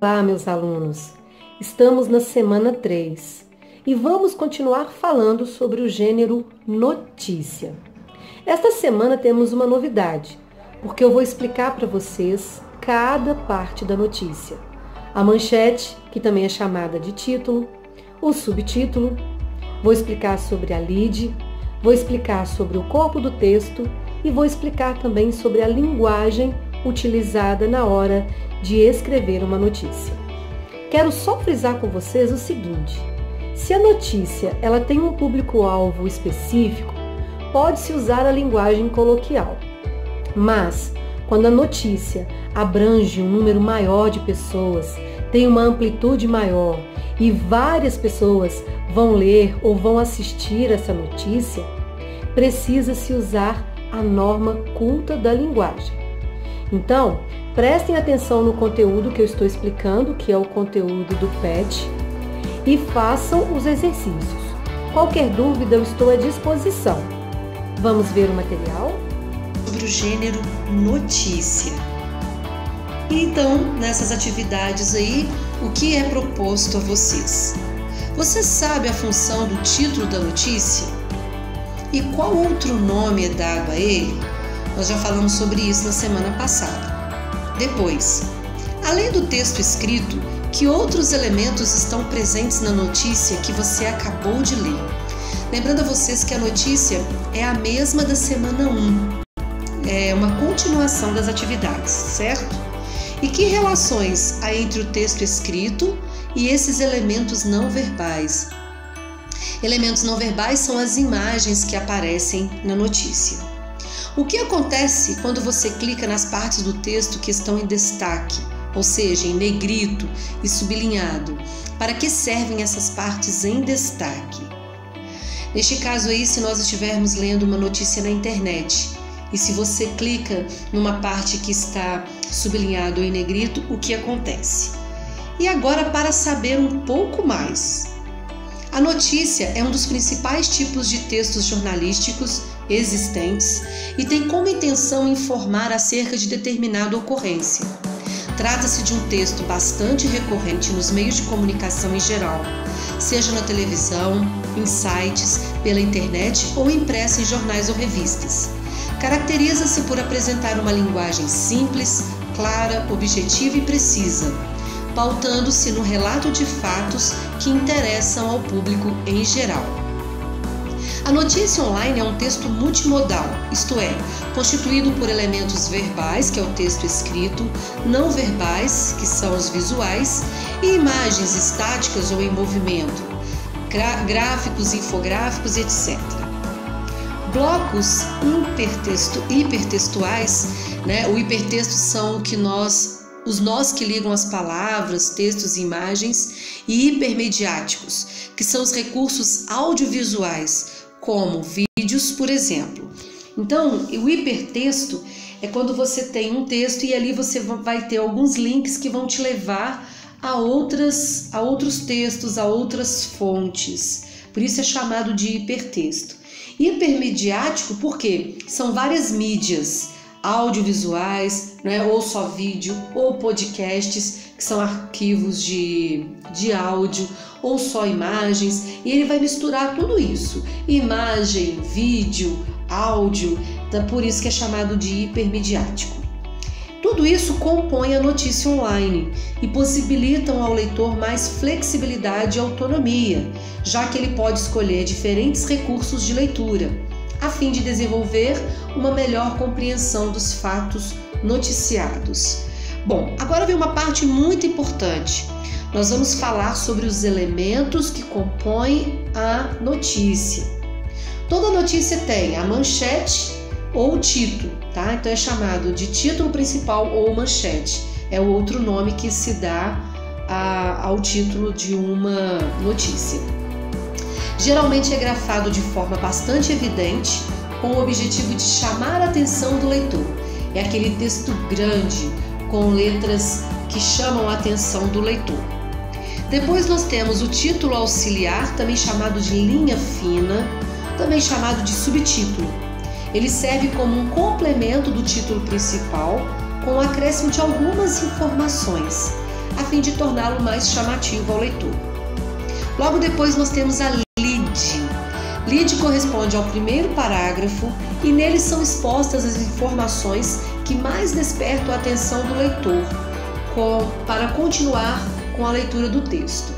Olá, meus alunos! Estamos na semana 3 e vamos continuar falando sobre o gênero notícia. Esta semana temos uma novidade, porque eu vou explicar para vocês cada parte da notícia. A manchete, que também é chamada de título, o subtítulo, vou explicar sobre a lead, vou explicar sobre o corpo do texto e vou explicar também sobre a linguagem utilizada na hora de escrever uma notícia. Quero só frisar com vocês o seguinte: se a notícia ela tem um público-alvo específico, pode-se usar a linguagem coloquial. Mas, quando a notícia abrange um número maior de pessoas, tem uma amplitude maior e várias pessoas vão ler ou vão assistir essa notícia, precisa-se usar a norma culta da linguagem. Então, prestem atenção no conteúdo que eu estou explicando, que é o conteúdo do PET, e façam os exercícios. Qualquer dúvida, eu estou à disposição. Vamos ver o material? Sobre o gênero notícia. Então, nessas atividades aí, o que é proposto a vocês? Você sabe a função do título da notícia? E qual outro nome é dado a ele? Nós já falamos sobre isso na semana passada. Depois, além do texto escrito, que outros elementos estão presentes na notícia que você acabou de ler? Lembrando a vocês que a notícia é a mesma da semana 1. É uma continuação das atividades, certo? E que relações há entre o texto escrito e esses elementos não verbais? Elementos não verbais são as imagens que aparecem na notícia. O que acontece quando você clica nas partes do texto que estão em destaque, ou seja, em negrito e sublinhado? Para que servem essas partes em destaque? Neste caso aí, se nós estivermos lendo uma notícia na internet e se você clica numa parte que está sublinhado ou em negrito, o que acontece? E agora, para saber um pouco mais. A notícia é um dos principais tipos de textos jornalísticos existentes e tem como intenção informar acerca de determinada ocorrência. Trata-se de um texto bastante recorrente nos meios de comunicação em geral, seja na televisão, em sites, pela internet ou impressa em jornais ou revistas. Caracteriza-se por apresentar uma linguagem simples, clara, objetiva e precisa, pautando-se no relato de fatos que interessam ao público em geral. A notícia online é um texto multimodal, isto é, constituído por elementos verbais, que é o texto escrito, não verbais, que são os visuais, e imagens estáticas ou em movimento, gráficos, infográficos, etc. Blocos hipertextuais, o hipertexto são os nós que ligam as palavras, textos e imagens, e hipermediáticos, que são os recursos audiovisuais, como vídeos, por exemplo. Então, o hipertexto é quando você tem um texto e ali você vai ter alguns links que vão te levar a outros textos, a outras fontes. Por isso é chamado de hipertexto. Hipermediático porque são várias mídias audiovisuais, ou só vídeo, ou podcasts, que são arquivos de áudio, ou só imagens, e ele vai misturar tudo isso, imagem, vídeo, áudio, por isso que é chamado de hipermediático. Tudo isso compõe a notícia online e possibilitam ao leitor mais flexibilidade e autonomia, já que ele pode escolher diferentes recursos de leitura, a fim de desenvolver uma melhor compreensão dos fatos noticiados. Bom, agora vem uma parte muito importante. Nós vamos falar sobre os elementos que compõem a notícia. Toda notícia tem a manchete ou o título, tá? Então é chamado de título principal ou manchete. É o outro nome que se dá ao título de uma notícia. Geralmente é grafado de forma bastante evidente, com o objetivo de chamar a atenção do leitor. É aquele texto grande, com letras que chamam a atenção do leitor. Depois nós temos o título auxiliar, também chamado de linha fina, também chamado de subtítulo. Ele serve como um complemento do título principal, com o acréscimo de algumas informações. a fim de torná-lo mais chamativo ao leitor. Logo depois nós temos a lead. Lead corresponde ao primeiro parágrafo e nele são expostas as informações que mais despertam a atenção do leitor para continuar com a leitura do texto.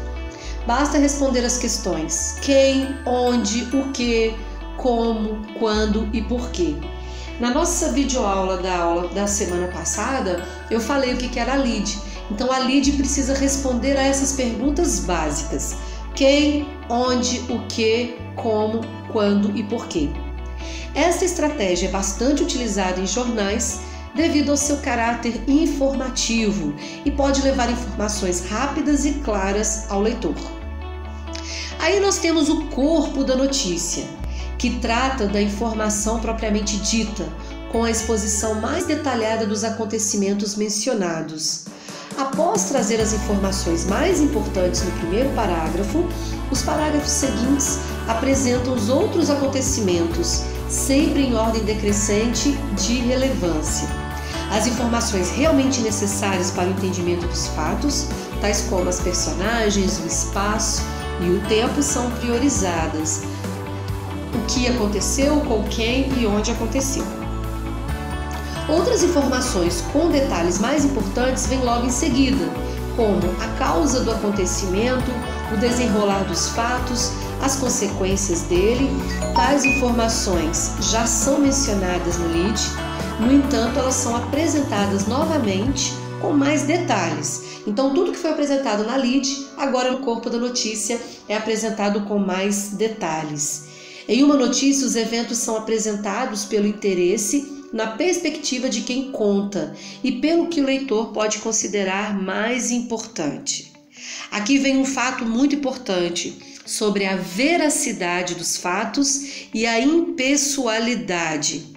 Basta responder as questões: quem, onde, o que, como, quando e porquê. Na nossa videoaula da semana passada, eu falei o que era a lead. Então a lead precisa responder a essas perguntas básicas: quem, onde, o que, como, quando e porquê. Esta estratégia é bastante utilizada em jornais devido ao seu caráter informativo e pode levar informações rápidas e claras ao leitor. Aí nós temos o corpo da notícia, que trata da informação propriamente dita, com a exposição mais detalhada dos acontecimentos mencionados. Após trazer as informações mais importantes no primeiro parágrafo, os parágrafos seguintes apresentam os outros acontecimentos, sempre em ordem decrescente de relevância. As informações realmente necessárias para o entendimento dos fatos, tais como as personagens, o espaço e o tempo, são priorizadas. O que aconteceu, com quem e onde aconteceu. Outras informações com detalhes mais importantes vêm logo em seguida, como a causa do acontecimento, o desenrolar dos fatos, as consequências dele. Tais informações já são mencionadas no lead, no entanto, elas são apresentadas novamente com mais detalhes. Então, tudo que foi apresentado na lead, agora no corpo da notícia, é apresentado com mais detalhes. Em uma notícia, os eventos são apresentados pelo interesse, na perspectiva de quem conta e pelo que o leitor pode considerar mais importante. Aqui vem um fato muito importante sobre a veracidade dos fatos e a impessoalidade.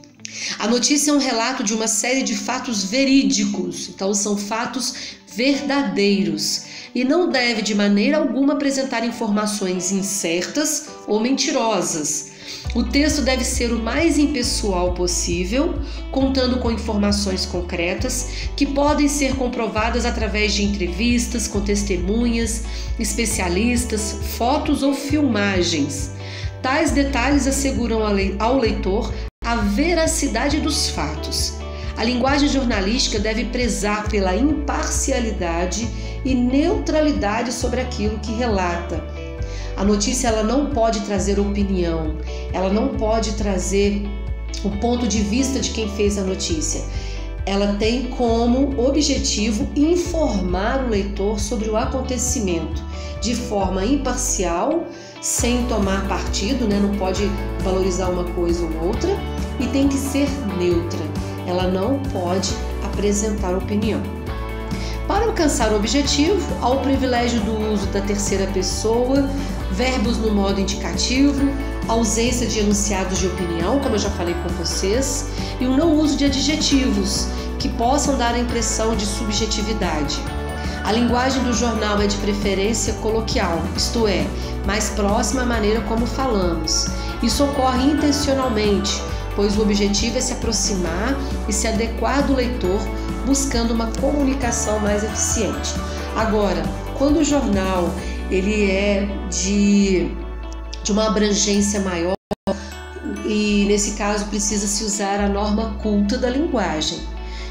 A notícia é um relato de uma série de fatos verídicos, então são fatos verdadeiros e não deve de maneira alguma apresentar informações incertas ou mentirosas. O texto deve ser o mais impessoal possível, contando com informações concretas que podem ser comprovadas através de entrevistas com testemunhas, especialistas, fotos ou filmagens. Tais detalhes asseguram ao leitor a veracidade dos fatos. A linguagem jornalística deve prezar pela imparcialidade e neutralidade sobre aquilo que relata. A notícia ela não pode trazer opinião, ela não pode trazer o ponto de vista de quem fez a notícia. Ela tem como objetivo informar o leitor sobre o acontecimento de forma imparcial, sem tomar partido, né? Não pode valorizar uma coisa ou outra, e tem que ser neutra. Ela não pode apresentar opinião. Para alcançar o objetivo, há o privilégio do uso da terceira pessoa, verbos no modo indicativo, ausência de enunciados de opinião, como eu já falei com vocês, e o não uso de adjetivos que possam dar a impressão de subjetividade. A linguagem do jornal é de preferência coloquial, isto é, mais próxima à maneira como falamos. Isso ocorre intencionalmente, pois o objetivo é se aproximar e se adequar do leitor, buscando uma comunicação mais eficiente. Agora, quando o jornal ele é de uma abrangência maior, e nesse caso precisa-se usar a norma culta da linguagem.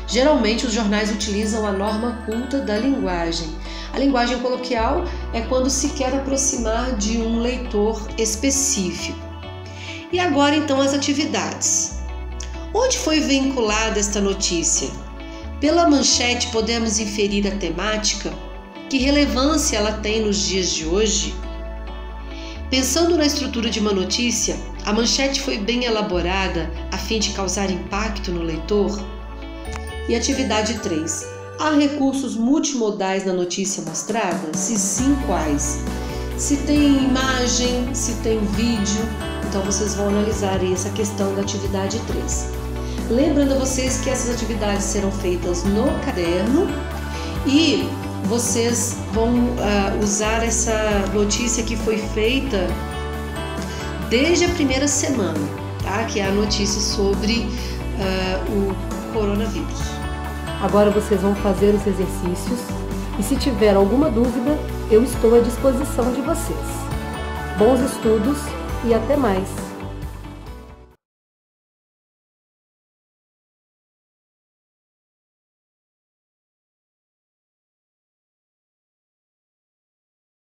Geralmente os jornais utilizam a norma culta da linguagem. A linguagem coloquial é quando se quer aproximar de um leitor específico. E agora então as atividades. Onde foi vinculada esta notícia? Pela manchete podemos inferir a temática? Que relevância ela tem nos dias de hoje? Pensando na estrutura de uma notícia, a manchete foi bem elaborada a fim de causar impacto no leitor? E atividade 3. Há recursos multimodais na notícia mostrada? Se sim, quais? Se tem imagem, se tem vídeo, então vocês vão analisar aí essa questão da atividade 3. Lembrando a vocês que essas atividades serão feitas no caderno e vocês vão usar essa notícia que foi feita desde a primeira semana, tá? Que é a notícia sobre o coronavírus. Agora vocês vão fazer os exercícios E se tiver alguma dúvida, eu estou à disposição de vocês. Bons estudos e até mais!